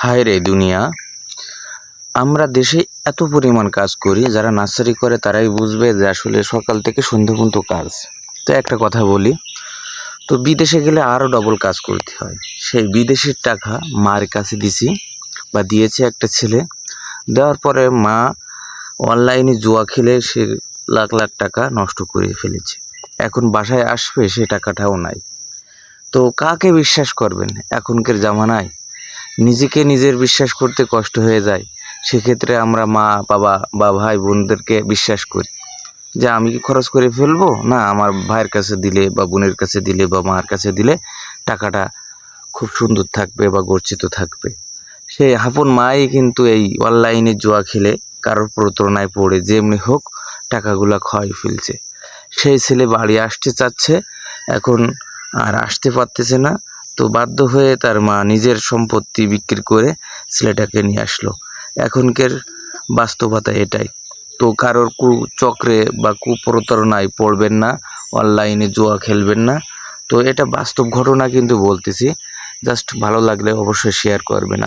হায় রে দুনিয়া, আমরা দেশে এত পরিমাণ কাজ করি, যারা নার্সারি করে তারাই বুঝবে যে আসলে সকাল থেকে সন্ধ্যা পর্যন্ত কাজ। তো একটা কথা বলি, তো বিদেশে গেলে আরও ডবল কাজ করতে হয়। সেই বিদেশের টাকা মার কাছে দিছি বা দিয়েছে একটা ছেলে, দেওয়ার পরে মা অনলাইনে জুয়া খেলে সে লাখ লাখ টাকা নষ্ট করে ফেলেছে। এখন বাসায় আসবে সে টাকাটাও নাই। তো কাকে বিশ্বাস করবেন এখনকার জামানায়? নিজেকে নিজের বিশ্বাস করতে কষ্ট হয়ে যায়। সেক্ষেত্রে আমরা মা বাবা বা ভাই বোনদেরকে বিশ্বাস করি যে আমি কি খরচ করে ফেলবো, না আমার ভাইয়ের কাছে দিলে বা বোনের কাছে দিলে বা মার কাছে দিলে টাকাটা খুব সুন্দর থাকবে বা গচ্ছিত থাকবে। সেই আপন মাই কিন্তু এই অনলাইনে জুয়া খেলে কারোর প্রতারণায় পড়ে যেমনি হোক টাকাগুলা খয় ফেলছে। সেই ছেলে বাড়ি আসতে চাচ্ছে, এখন আর আসতে পারতেছে না। তো বাধ্য হয়ে তার মা নিজের সম্পত্তি বিক্রি করে ছেলেটাকে নিয়ে আসলো। এখনকার বাস্তবতা এটাই। তো কারোর কুচক্রে বা কুপ্রতারণায় পড়বেন না, অনলাইনে জুয়া খেলবেন না। তো এটা বাস্তব ঘটনা কিন্তু বলতেছি, জাস্ট ভালো লাগলে অবশ্যই শেয়ার করবেন।